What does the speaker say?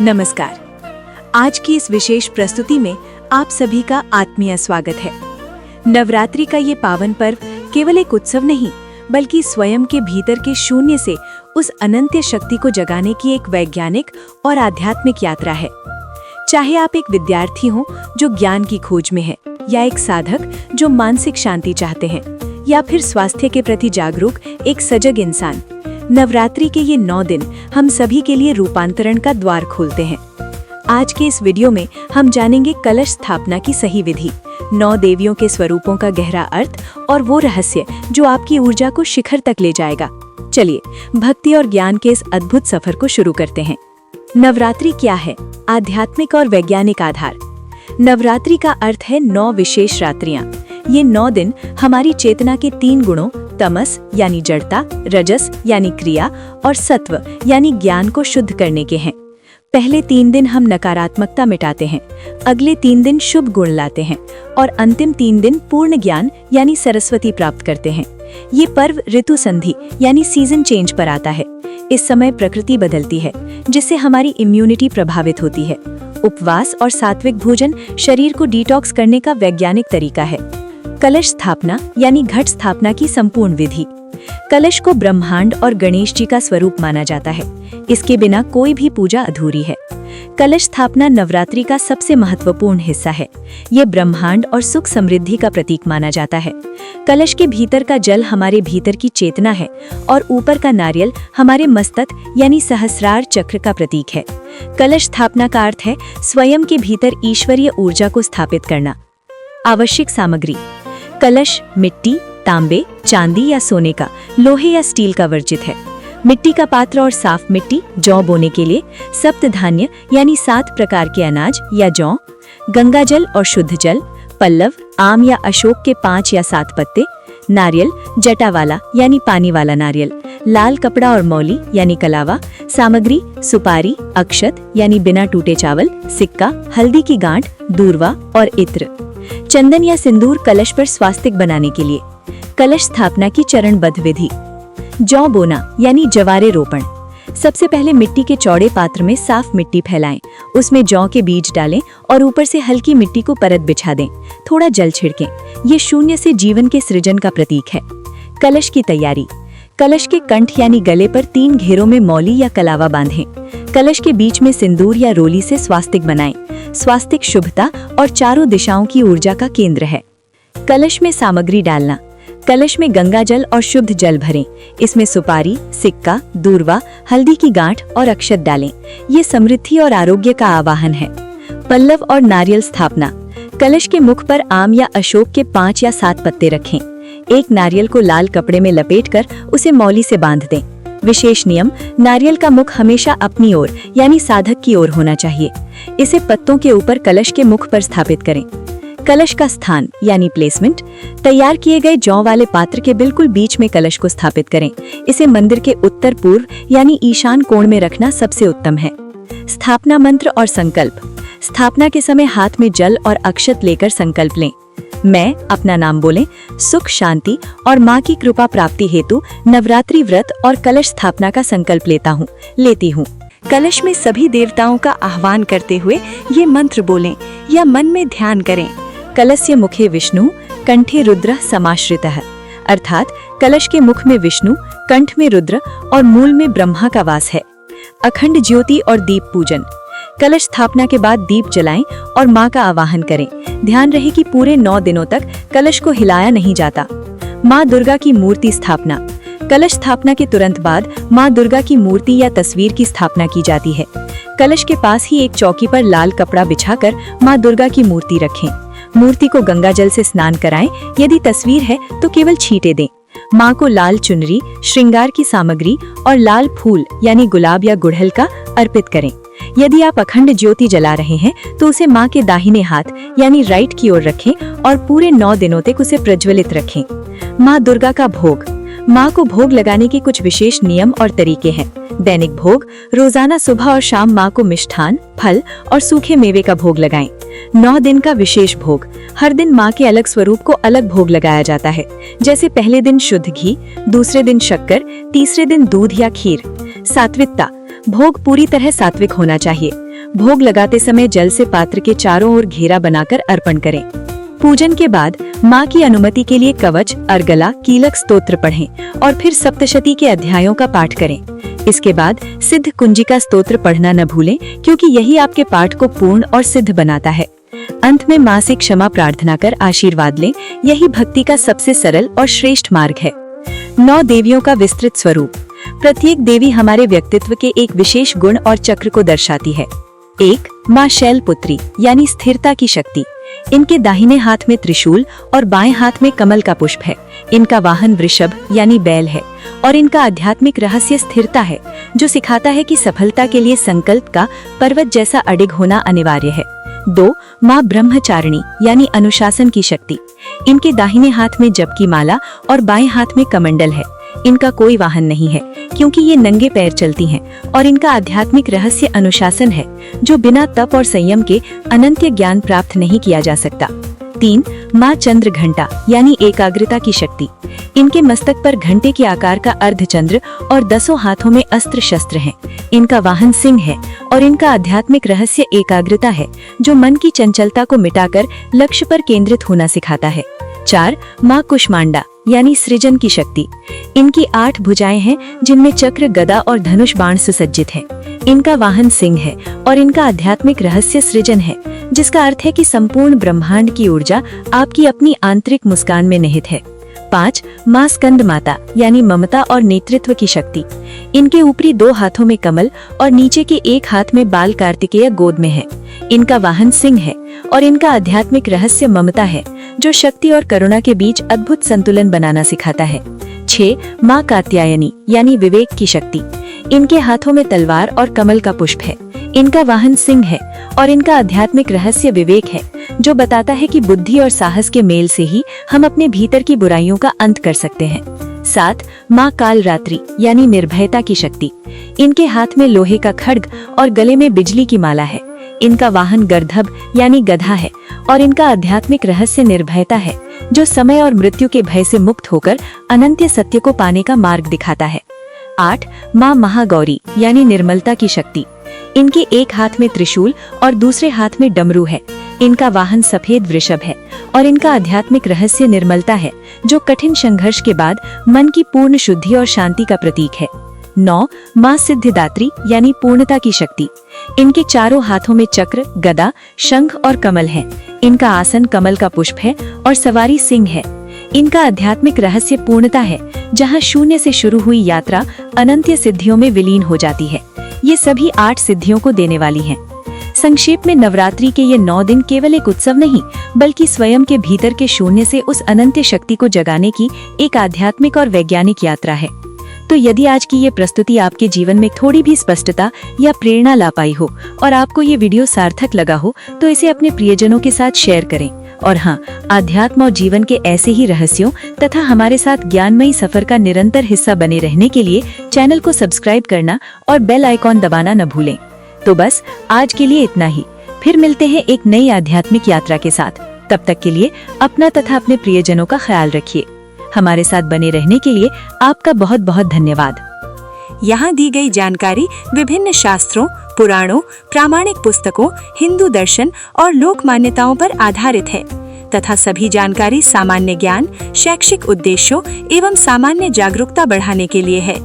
नमस्कार। आज की इस विशेष प्रस्तुति में आप सभी का आत्मीय स्वागत है। नवरात्रि का ये पावन पर्व केवल एक उत्सव नहीं, बल्कि स्वयं के भीतर के शून्य से उस अनंत शक्ति को जगाने की एक वैज्ञानिक और आध्यात्मिक यात्रा है। चाहे आप एक विद्यार्थी हो जो ज्ञान की खोज में है, या एक साधक जो मानसिक शांति चाहते हैं, या फिर स्वास्थ्य के प्रति जागरूक एक सजग इंसान, नवरात्रि के ये 9 दिन हम सभी के लिए रूपांतरण का द्वार खोलते हैं। आज के इस वीडियो में हम जानेंगे कलश स्थापना की सही विधि, 9 देवियों के स्वरूपों का गहरा अर्थ और वो रहस्य जो आपकी ऊर्जा को शिखर तक ले जाएगा। चलिए भक्ति और ज्ञान के इस अद्भुत सफर को शुरू करते हैं। नवरात्रि क्या है? आध्यात्मिक और वैज्ञानिक आधार। नवरात्रि का अर्थ है 9 विशेष रात्रियां। ये 9 दिन हमारी चेतना के 3 गुणों तमस यानी जड़ता, रजस यानी क्रिया और सत्व यानी ज्ञान को शुद्ध करने के हैं। पहले 3 दिन हम नकारात्मकता मिटाते हैं, अगले 3 दिन शुभ गुण लाते हैं और अंतिम 3 दिन पूर्ण ज्ञान यानी सरस्वती प्राप्त करते हैं। ये पर्व ऋतु संधि यानी सीजन चेंज पर आता है। इस समय प्रकृति बदलती है, जिससे हमारी इम्यूनिटी प्रभावित होती है। उपवास और सात्विक भोजन शरीर को डिटॉक्स करने का वैज्ञानिक तरीका है। कलश स्थापना यानी घट स्थापना की संपूर्ण विधि। कलश को ब्रह्मांड और गणेश जी का स्वरूप माना जाता है। इसके बिना कोई भी पूजा अधूरी है। कलश स्थापना नवरात्रि का सबसे महत्वपूर्ण हिस्सा है। ये ब्रह्मांड और सुख समृद्धि का प्रतीक माना जाता है। कलश के भीतर का जल हमारे भीतर की चेतना है और ऊपर का नारियल हमारे मस्तक यानी सहस्रार चक्र का प्रतीक है। कलश स्थापना का अर्थ है स्वयं के भीतर ईश्वरीय ऊर्जा को स्थापित करना। आवश्यक सामग्री: कलश मिट्टी, तांबे, चांदी या सोने का, लोहे या स्टील का वर्जित है। मिट्टी का पात्र और साफ मिट्टी, जौ बोने के लिए, सप्त धान्य यानी 7 प्रकार के अनाज या जौ, गंगा जल और शुद्ध जल, पल्लव, आम या अशोक के 5 या 7 पत्ते, नारियल, जटा वाला यानी पानी वाला नारियल, लाल कपड़ा और मौली यानी कलावा। सामग्री: सुपारी, अक्षत यानी बिना टूटे चावल, सिक्का, हल्दी की गांठ, दूर्वा और इत्र। चंदन या सिंदूर कलश पर स्वास्तिक बनाने के लिए। कलश स्थापना की चरणबद्ध विधि: जौ बोना यानी जवारे रोपण। सबसे पहले मिट्टी के चौड़े पात्र में साफ मिट्टी फैलाएं, उसमें जौ के बीज डालें और ऊपर से हल्की मिट्टी को परत बिछा दें। थोड़ा जल छिड़कें। ये शून्य से जीवन के सृजन का प्रतीक है। कलश की तैयारी: कलश के कंठ यानी गले पर 3 घेरों में मौली या कलावा बांधें। कलश के बीच में सिंदूर या रोली से स्वास्तिक बनाएं। स्वास्तिक शुभता और चारों दिशाओं की ऊर्जा का केंद्र है। कलश में सामग्री डालना: कलश में गंगा जल और शुद्ध जल भरें। इसमें सुपारी, सिक्का, दूर्वा, हल्दी की गांठ और अक्षत डालें। ये समृद्धि और आरोग्य का आवाहन है। पल्लव और नारियल स्थापना: कलश के मुख पर आम या अशोक के 5 या 7 पत्ते रखें। एक नारियल को लाल कपड़े में लपेटकर उसे मौली से बांध दें। विशेष नियम: नारियल का मुख हमेशा अपनी ओर यानी साधक की ओर होना चाहिए। इसे पत्तों के ऊपर कलश के मुख पर स्थापित करें। कलश का स्थान यानी प्लेसमेंट: तैयार किए गए जौ वाले पात्र के बिल्कुल बीच में कलश को स्थापित करें। इसे मंदिर के उत्तर पूर्व यानी ईशान कोण में रखना सबसे उत्तम है। स्थापना मंत्र और संकल्प: स्थापना के समय हाथ में जल और अक्षत लेकर संकल्प लें। मैं अपना नाम बोलें, सुख शांति और माँ की कृपा प्राप्ति हेतु नवरात्रि व्रत और कलश स्थापना का संकल्प लेती हूँ। कलश में सभी देवताओं का आह्वान करते हुए ये मंत्र बोलें या मन में ध्यान करें। कलस्य मुखे विष्णु, कंठे रुद्र समाश्रितः, अर्थात कलश के मुख में विष्णु, कंठ में रुद्र और मूल में ब्रह्मा का वास है। अखंड ज्योति और दीप पूजन: कलश स्थापना के बाद दीप जलाएं और माँ का आवाहन करें। ध्यान रहे कि पूरे 9 दिनों तक कलश को हिलाया नहीं जाता। माँ दुर्गा की मूर्ति स्थापना: कलश स्थापना के तुरंत बाद माँ दुर्गा की मूर्ति या तस्वीर की स्थापना की जाती है। कलश के पास ही एक चौकी पर लाल कपड़ा बिछाकर माँ दुर्गा की मूर्ति रखें। मूर्ति को गंगा जल से स्नान कराएं। यदि तस्वीर है तो केवल छींटे दें। माँ को लाल चुनरी, श्रृंगार की सामग्री और लाल फूल यानी गुलाब या गुड़हल का अर्पित करें। यदि आप अखंड ज्योति जला रहे हैं तो उसे माँ के दाहिने हाथ यानी राइट की ओर रखें और पूरे 9 दिनों तक उसे प्रज्वलित रखें। माँ दुर्गा का भोग: माँ को भोग लगाने के कुछ विशेष नियम और तरीके हैं। दैनिक भोग: रोजाना सुबह और शाम माँ को मिष्ठान, फल और सूखे मेवे का भोग लगाएं। 9 दिन का विशेष भोग: हर दिन माँ के अलग स्वरूप को अलग भोग लगाया जाता है। जैसे पहले दिन शुद्ध घी, दूसरे दिन शक्कर, तीसरे दिन दूध या खीर। सात्विकता: भोग पूरी तरह सात्विक होना चाहिए। भोग लगाते समय जल से पात्र के चारों ओर घेरा बनाकर अर्पण करें। पूजन के बाद माँ की अनुमति के लिए कवच, अर्गला, कीलक स्तोत्र पढ़ें और फिर सप्तशती के अध्यायों का पाठ करें। इसके बाद सिद्ध कुंजिका स्तोत्र पढ़ना न भूलें, क्योंकि यही आपके पाठ को पूर्ण और सिद्ध बनाता है। अंत में माँ से क्षमा प्रार्थना कर आशीर्वाद लें। यही भक्ति का सबसे सरल और श्रेष्ठ मार्ग है। 9 देवियों का विस्तृत स्वरूप। प्रत्येक देवी हमारे व्यक्तित्व के एक विशेष गुण और चक्र को दर्शाती है। 1. माँ शैलपुत्री यानी स्थिरता की शक्ति। इनके दाहिने हाथ में त्रिशूल और बाएं हाथ में कमल का पुष्प है। इनका वाहन वृषभ यानी बैल है और इनका आध्यात्मिक रहस्य स्थिरता है, जो सिखाता है कि सफलता के लिए संकल्प का पर्वत जैसा अडिग होना अनिवार्य है। 2. माँ ब्रह्मचारिणी यानी अनुशासन की शक्ति। इनके दाहिने हाथ में जप की माला और बाएं हाथ में कमंडल है। इनका कोई वाहन नहीं है, क्योंकि ये नंगे पैर चलती हैं और इनका आध्यात्मिक रहस्य अनुशासन है, जो बिना तप और संयम के अनंत ज्ञान प्राप्त नहीं किया जा सकता। 3. माँ चंद्र घंटा यानी एकाग्रता की शक्ति। इनके मस्तक पर घंटे के आकार का अर्धचंद्र और 10 हाथों में अस्त्र शस्त्र हैं। इनका वाहन सिंह है और इनका आध्यात्मिक रहस्य एकाग्रता है, जो मन की चंचलता को मिटाकर लक्ष्य पर केंद्रित होना सिखाता है। 4. माँ कुष्मांडा यानी सृजन की शक्ति। इनकी 8 भुजाएं हैं, जिनमें चक्र, गदा और धनुष बाण सुसज्जित है। इनका वाहन सिंह है और इनका आध्यात्मिक रहस्य सृजन है, जिसका अर्थ है कि संपूर्ण ब्रह्मांड की ऊर्जा आपकी अपनी आंतरिक मुस्कान में निहित है। 5. माँ स्कंद माता यानी ममता और नेतृत्व की शक्ति। इनके ऊपरी 2 हाथों में कमल और नीचे के 1 हाथ में बाल कार्तिकेय गोद में है। इनका वाहन सिंह है और इनका आध्यात्मिक रहस्य ममता है, जो शक्ति और करुणा के बीच अद्भुत संतुलन बनाना सिखाता है। 6. माँ कात्यायनी यानी विवेक की शक्ति। इनके हाथों में तलवार और कमल का पुष्प है। इनका वाहन सिंह है और इनका आध्यात्मिक रहस्य विवेक है, जो बताता है कि बुद्धि और साहस के मेल से ही हम अपने भीतर की बुराइयों का अंत कर सकते हैं। 7. माँ कालरात्रि यानी निर्भयता की शक्ति। इनके हाथ में लोहे का खड्ग और गले में बिजली की माला है। इनका वाहन गर्दभ यानी गधा है और इनका आध्यात्मिक रहस्य निर्भयता है, जो समय और मृत्यु के भय से मुक्त होकर अनंत सत्य को पाने का मार्ग दिखाता है। 8. माँ महागौरी यानी निर्मलता की शक्ति। इनके 1 हाथ में त्रिशूल और दूसरे हाथ में डमरू है। इनका वाहन सफेद वृषभ है और इनका आध्यात्मिक रहस्य निर्मलता है, जो कठिन संघर्ष के बाद मन की पूर्ण शुद्धि और शांति का प्रतीक है। 9. माँ सिद्धिदात्री यानी पूर्णता की शक्ति। इनके चारों हाथों में चक्र, गदा, शंख और कमल है। इनका आसन कमल का पुष्प है और सवारी सिंह है। इनका आध्यात्मिक रहस्य पूर्णता है, जहाँ शून्य से शुरू हुई यात्रा अनंत सिद्धियों में विलीन हो जाती है। ये सभी 8 सिद्धियों को देने वाली हैं। संक्षेप में नवरात्रि के ये 9 दिन केवल एक उत्सव नहीं, बल्कि स्वयं के भीतर के शून्य से उस अनंत शक्ति को जगाने की एक आध्यात्मिक और वैज्ञानिक यात्रा है। तो यदि आज की ये प्रस्तुति आपके जीवन में थोड़ी भी स्पष्टता या प्रेरणा ला पाई हो और आपको ये वीडियो सार्थक लगा हो, तो इसे अपने प्रियजनों के साथ शेयर करें। और हाँ, आध्यात्म और जीवन के ऐसे ही रहस्यों तथा हमारे साथ ज्ञानमयी सफर का निरंतर हिस्सा बने रहने के लिए चैनल को सब्सक्राइब करना और बेल आइकॉन दबाना न भूलें। तो बस आज के लिए इतना ही। फिर मिलते हैं एक नई आध्यात्मिक यात्रा के साथ। तब तक के लिए अपना तथा अपने प्रियजनों का ख्याल रखिए। हमारे साथ बने रहने के लिए आपका बहुत बहुत धन्यवाद। यहाँ दी गई जानकारी विभिन्न शास्त्रों, पुराणों, प्रामाणिक पुस्तकों, हिंदू दर्शन और लोक मान्यताओं पर आधारित है तथा सभी जानकारी सामान्य ज्ञान, शैक्षिक उद्देश्यों एवं सामान्य जागरूकता बढ़ाने के लिए है।